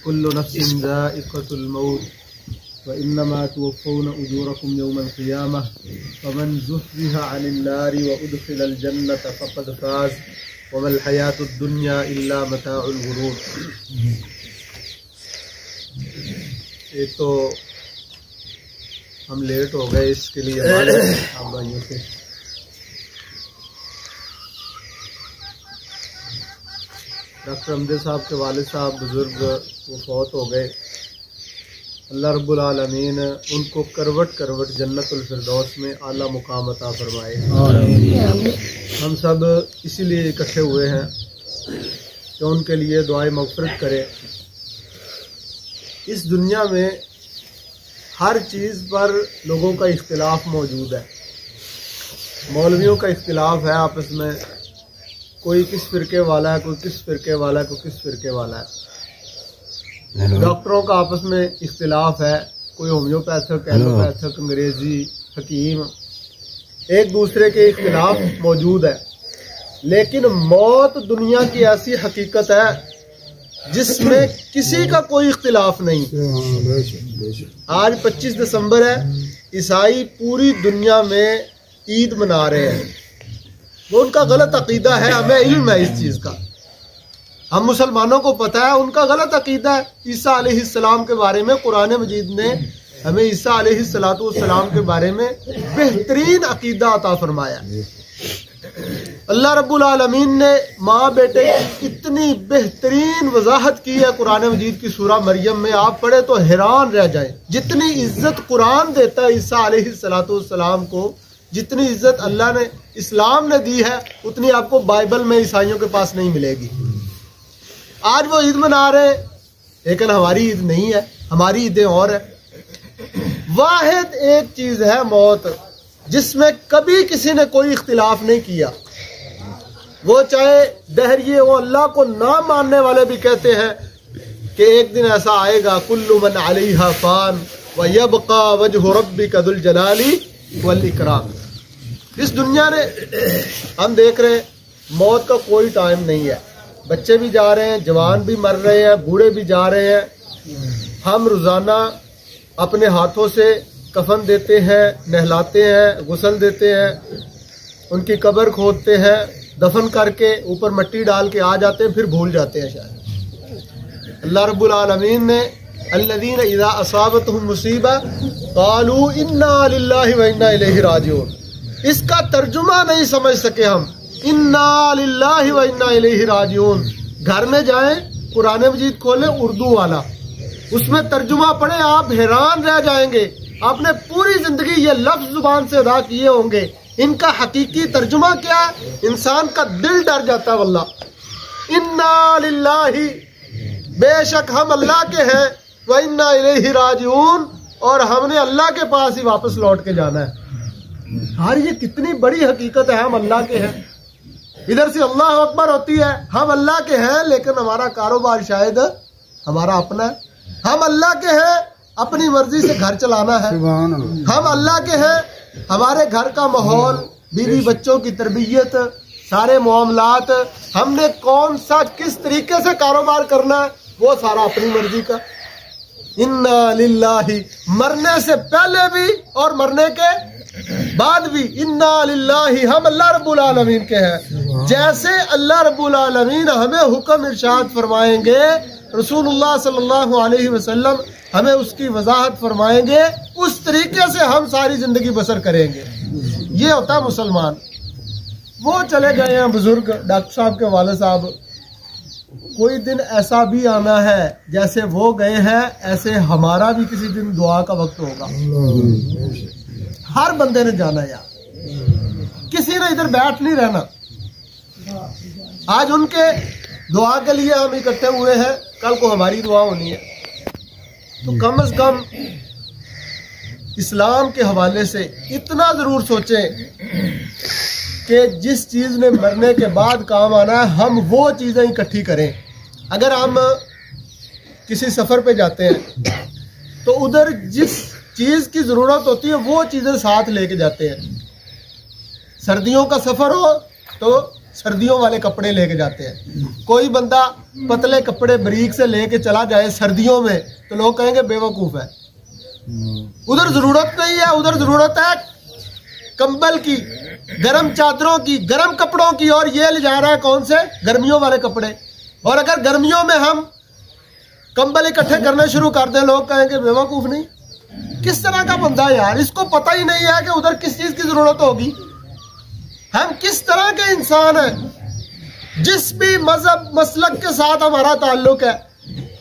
کل نفس ذائقۃ الموت وإنما توفون أجوركم يوم القيامة فمن زحزح عن النار وأدخل الجنة فقد فاز وما الحياة الدنيا إلا متاع الغرور. ایک تو ہم لیٹ ہو گئے، اس کے لیے ہمارے بھائیوں سے ڈاکٹر امجد صاحب کے والد صاحب بزرگ وہ فوت ہو گئے. اللہ رب العالمین ان کو کروٹ کروٹ جنت الفردوس میں اعلیٰ مقام عطا فرمائے. ہم سب اسی لیے اکٹھے ہوئے ہیں کہ ان کے لیے دعائے مغفرت کرے. اس دنیا میں ہر چیز پر لوگوں کا اختلاف موجود ہے. مولویوں کا اختلاف ہے آپس میں، کوئی کس فرقے والا ہے، کوئی کس فرقے والا ہے، کوئی کس فرقے والا ہے. ڈاکٹروں کا آپس میں اختلاف ہے، کوئی ہومیوپیتھک، ایلوپیتھک، انگریزی، حکیم، ایک دوسرے کے اختلاف موجود ہے. لیکن موت دنیا کی ایسی حقیقت ہے جس میں کسی کا کوئی اختلاف نہیں. آج 25 دسمبر ہے، عیسائی پوری دنیا میں عید منا رہے ہیں. وہ ان کا غلط عقیدہ ہے، ہمیں علم ہے اس چیز کا، ہم مسلمانوں کو پتہ ہے ان کا غلط عقیدہ ہے. عیسیٰ علیہ السلام کے بارے میں قرآن مجید نے ہمیں عیسیٰ علیہ السلام کے بارے میں بہترین عقیدہ عطا فرمایا. اللہ رب العالمین نے ماں بیٹے کی اتنی بہترین وضاحت کی ہے قرآن مجید کی سورہ مریم میں، آپ پڑھے تو حیران رہ جائیں. جتنی عزت قرآن دیتا ہے عیسیٰ علیہ السلام کو، جتنی عزت اللہ نے اسلام نے دی ہے، اتنی آپ کو بائبل میں عیسائیوں کے پاس نہیں ملے گی. آج وہ عید منا رہے ہیں لیکن ہماری عید نہیں ہے، ہماری عیدیں اور ہیں. واحد ایک چیز ہے موت، جس میں کبھی کسی نے کوئی اختلاف نہیں کیا. وہ چاہے دہریے وہ اللہ کو نہ ماننے والے بھی کہتے ہیں کہ ایک دن ایسا آئے گا کل من علیہا فان ویبقى وجہ ربک ذو الجلال والاکرام. اس دنیا نے ہم دیکھ رہے ہیں موت کا کوئی ٹائم نہیں ہے. بچے بھی جا رہے ہیں، جوان بھی مر رہے ہیں، بوڑھے بھی جا رہے ہیں. ہم روزانہ اپنے ہاتھوں سے کفن دیتے ہیں، نہلاتے ہیں، غسل دیتے ہیں، ان کی قبر کھودتے ہیں، دفن کر کے اوپر مٹی ڈال کے آ جاتے ہیں، پھر بھول جاتے ہیں. شاید اللہ رب العالمین نے الذین اذا اصابتهم مصیبہ قالوا انا للہ وانا الیہ راجعون، اس کا ترجمہ نہیں سمجھ سکے ہم. انا للہ وانا الیہ راجعون. گھر میں جائیں، قرآن مجید کھولیں اردو والا، اس میں ترجمہ پڑھیں، آپ حیران رہ جائیں گے. آپ نے پوری زندگی یہ لفظ زبان سے ادا کیے ہوں گے، ان کا حقیقی ترجمہ کیا ہے؟ انسان کا دل ڈر جاتا ہے واللہ. انا للہ، بے شک ہم اللہ کے ہیں، وانا الیہ راجعون، اور ہم نے اللہ کے پاس ہی واپس لوٹ کے جانا ہے. یہ کتنی بڑی حقیقت ہے، ہم اللہ کے ہیں. ادھر سے اللہ اکبر ہوتی ہے، ہم اللہ کے ہیں لیکن ہمارا کاروبار شاید ہمارا اپنا ہے. ہم اللہ کے ہیں، اپنی مرضی سے گھر چلانا ہے. ہم اللہ کے ہیں، ہمارے گھر کا ماحول، بیوی بچوں کی تربیت، سارے معاملات، ہم نے کون سا کس طریقے سے کاروبار کرنا ہے، وہ سارا اپنی مرضی کا. انا للہ، مرنے سے پہلے بھی اور مرنے کے بعد بھی انا للہ، ہم اللہ رب العالمین کے ہیں. جیسے اللہ رب العالمین ہمیں حکم ارشاد فرمائیں گے، رسول اللہ صلی اللہ علیہ وسلم ہمیں اس کی وضاحت فرمائیں گے، اس طریقے سے ہم ساری زندگی بسر کریں گے. یہ ہوتا ہے مسلمان. وہ چلے گئے ہیں بزرگ ڈاکٹر صاحب کے والد صاحب. کوئی دن ایسا بھی آنا ہے جیسے وہ گئے ہیں، ایسے ہمارا بھی کسی دن دعا کا وقت ہوگا. ہر بندے نے جانا یار، کسی نے ادھر بیٹھ نہیں رہنا. آج ان کے دعا کے لیے ہم اکٹھے ہوئے ہیں، کل کو ہماری دعا ہونی ہے. تو کم از کم اسلام کے حوالے سے اتنا ضرور سوچیں کہ جس چیز نے مرنے کے بعد کام آنا ہے، ہم وہ چیزیں اکٹھی کریں. اگر ہم کسی سفر پہ جاتے ہیں تو ادھر جس چیز کی ضرورت ہوتی ہے وہ چیزیں ساتھ لے کے جاتے ہیں. سردیوں کا سفر ہو تو سردیوں والے کپڑے لے کے جاتے ہیں. کوئی بندہ پتلے کپڑے بریک سے لے کے چلا جائے سردیوں میں تو لوگ کہیں گے بے وقوف ہے. ادھر ضرورت نہیں ہے, ادھر ضرورت ہے کمبل کی, گرم چادروں کی, گرم کپڑوں کی, اور یہ لے جا رہا ہے کون سے گرمیوں والے کپڑے. اور اگر گرمیوں میں ہم کمبل اکٹھے کرنے شروع کر دیں لوگ کہیں گے بے وقوف نہیں. کس طرح کا بندہ ہے یار, اس کو پتہ ہی نہیں ہے کہ ادھر کس چیز کی ضرورت ہوگی. ہم کس طرح کے انسان ہیں. جس بھی مذہب مسلک کے ساتھ ہمارا تعلق ہے,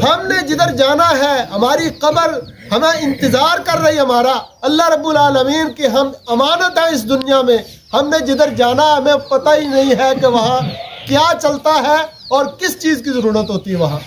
ہم نے جدھر جانا ہے, ہماری قبر ہمیں انتظار کر رہی ہمارا. اللہ رب العالمین کی ہم امانت ہے اس دنیا میں. ہم نے جدھر جانا ہمیں پتہ ہی نہیں ہے کہ وہاں کیا چلتا ہے اور کس چیز کی ضرورت ہوتی ہے.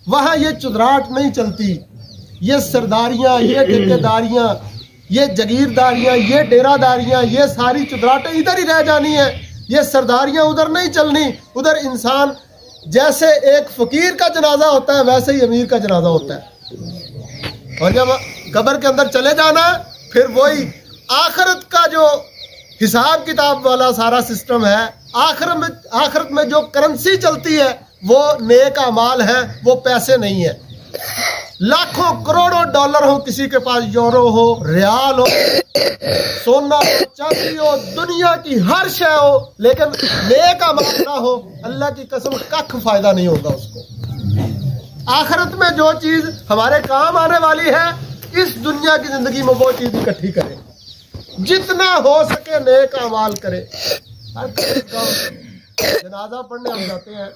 وہاں یہ چدراہٹ نہیں چلتی, یہ سرداریاں, یہ ٹھیکیداریاں, یہ جگیرداریاں, یہ ڈیرہ داریاں, یہ ساری چدراہٹیں ادھر ہی رہ جانی ہیں. یہ سرداریاں ادھر نہیں چلنی. ادھر انسان جیسے ایک فقیر کا جنازہ ہوتا ہے ویسے ہی امیر کا جنازہ ہوتا ہے. اور جب قبر کے اندر چلے جانا پھر وہی آخرت کا جو حساب کتاب والا سارا سسٹم ہے. آخرت میں جو کرنسی چلتی ہے وہ نیک اعمال ہیں, وہ پیسے نہیں ہیں. لاکھوں کروڑوں ڈالر ہو کسی کے پاس, یورو ہو, ریال ہو, سونا ہو, چاندی ہو, دنیا کی ہر شے ہو, لیکن نیک اعمال نہ ہو, اللہ کی قسم کخ فائدہ نہیں ہوگا اس کو. آخرت میں جو چیز ہمارے کام آنے والی ہے اس دنیا کی زندگی میں وہ چیز اکٹھی کرے, جتنا ہو سکے نیک اعمال کرے. جنازہ پڑھنے ہم جاتے ہیں,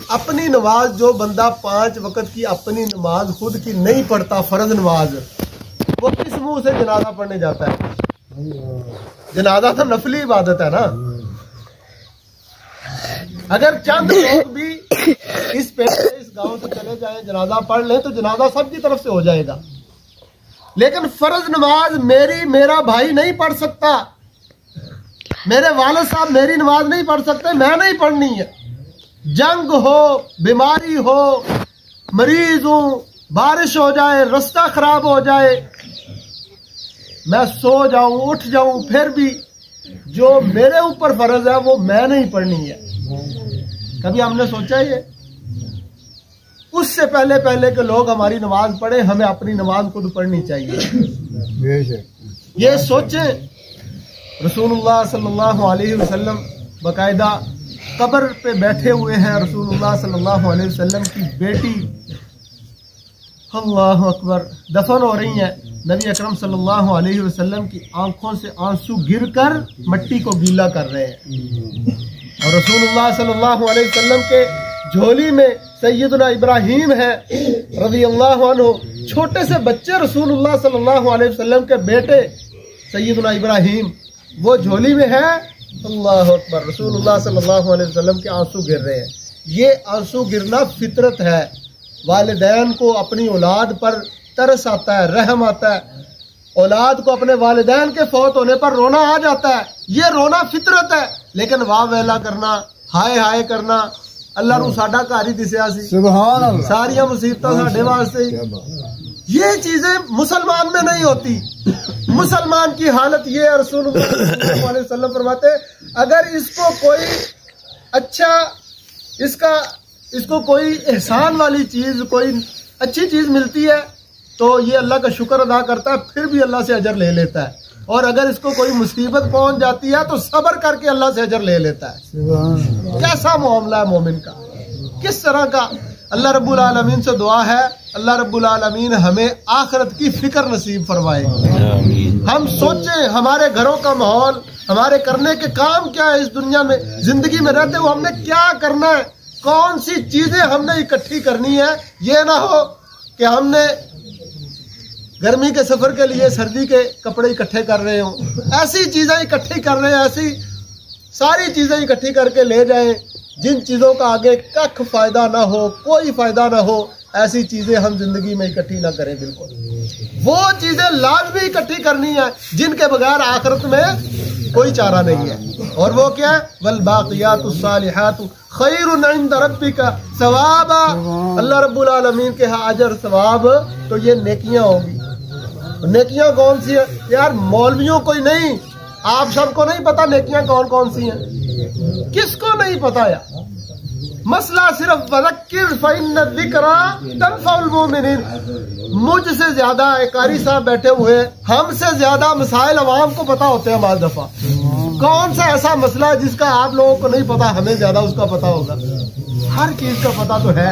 اپنی نماز جو بندہ 5 وقت کی اپنی نماز خود کی نہیں پڑھتا, فرض نماز, وہ کس منہ سے جنازہ پڑھنے جاتا ہے؟ جنازہ تو نفلی عبادت ہے نا. اگر چند لوگ بھی اس گاؤں سے چلے جائیں جنازہ پڑھ لیں تو جنازہ سب کی طرف سے ہو جائے گا. لیکن فرض نماز میرا بھائی نہیں پڑھ سکتا, میرے والد صاحب میری نماز نہیں پڑھ سکتے, میں نہیں پڑھنی ہے. جنگ ہو, بیماری ہو, مریض ہوں, بارش ہو جائے, رستہ خراب ہو جائے, میں سو جاؤں اٹھ جاؤں, پھر بھی جو میرے اوپر فرض ہے وہ میں نہیں پڑھنی ہے. کبھی ہم نے سوچا یہ؟ اس سے پہلے کہ لوگ ہماری نماز پڑھیں ہمیں اپنی نماز خود پڑھنی چاہیے. یہ سوچیں, رسول اللہ صلی اللہ علیہ وسلم باقاعدہ قبر پہ بیٹھے ہوئے ہیں. رسول اللہ صلی اللہ علیہ وسلم کی بیٹی اللہ اکبر دفن ہو رہی ہیں. نبی اکرم صلی اللہ علیہ وسلم کی آنکھوں سے آنسو گر کر مٹی کو گیلا کر رہے ہیں, اور رسول اللہ صلی اللہ علیہ وسلم کے جھولی میں سیدنا ابراہیم ہے رضی اللہ عنہ. چھوٹے سے بچے رسول اللہ صلی اللہ علیہ وسلم کے بیٹے سیدنا ابراہیم وہ جھولی میں ہے. اللہ اکبر, رسول اللہ صلی اللہ علیہ وسلم کے آنسو گر رہے ہیں. یہ آنسو گرنا فطرت ہے. والدین کو اپنی اولاد پر ترس آتا ہے, رحم آتا ہے. اولاد کو اپنے والدین کے فوت ہونے پر رونا آ جاتا ہے, یہ رونا فطرت ہے. لیکن واہ ویلا کرنا, ہائے ہائے کرنا, اللہ رو ساڈا گھر ہی دسیا سی, سبحان اللہ, ساریا مصیبتاں ساڈے واسطے, یہ چیزیں مسلمان میں نہیں ہوتی. مسلمان کی حالت یہ ہے, رسول اللہ صلی اللہ علیہ وسلم فرماتے اگر اس کو کوئی اچھا اس کو کوئی احسان والی چیز, کوئی اچھی چیز ملتی ہے تو یہ اللہ کا شکر ادا کرتا ہے, پھر بھی اللہ سے اجر لے لیتا ہے. اور اگر اس کو کوئی مصیبت پہنچ جاتی ہے تو صبر کر کے اللہ سے اجر لے لیتا ہے. کیسا معاملہ ہے مومن کا, کس طرح کا. اللہ رب العالمین سے دعا ہے اللہ رب العالمین ہمیں آخرت کی فکر نصیب فرمائے. ہم سوچیں ہمارے گھروں کا ماحول, ہمارے کرنے کے کام کیا ہے اس دنیا میں, زندگی میں رہتے ہوئے ہم نے کیا کرنا ہے, کون سی چیزیں ہم نے اکٹھی کرنی ہے. یہ نہ ہو کہ ہم نے گرمی کے سفر کے لیے سردی کے کپڑے اکٹھے کر رہے ہوں, ایسی چیزیں اکٹھی کر رہے ہیں, ایسی ساری چیزیں اکٹھی کر کے لے جائیں جن چیزوں کا آگے کخ فائدہ نہ ہو, کوئی فائدہ نہ ہو. ایسی چیزیں ہم زندگی میں اکٹھی نہ کریں. بالکل وہ چیزیں لازمی اکٹھی کرنی ہے جن کے بغیر آخرت میں کوئی چارہ نہیں ہے. اور وہ کیا ہے, والباقیات الصالحات خیر عند ربک ثوابا. اللہ رب العالمین کے ہاں اجر ثواب تو یہ نیکیاں ہوں گی. نیکیاں کون سی ہیں یار؟ مولویوں کوئی نہیں, آپ سب کو نہیں پتا نیکیاں کون کون سی ہیں؟ کس کو نہیں پتا یا مسئلہ صرف وذکر فإن الذکری تنفع المؤمنین. مجھ سے زیادہ ایک قاری صاحب بیٹھے ہوئے، ہم سے زیادہ مسائل عوام کو پتا ہوتے ہیں بعض دفعہ. کون سا ایسا مسئلہ جس کا آپ لوگوں کو نہیں پتا، ہمیں زیادہ اس کا پتا ہوگا. ہر چیز کا پتا تو ہے.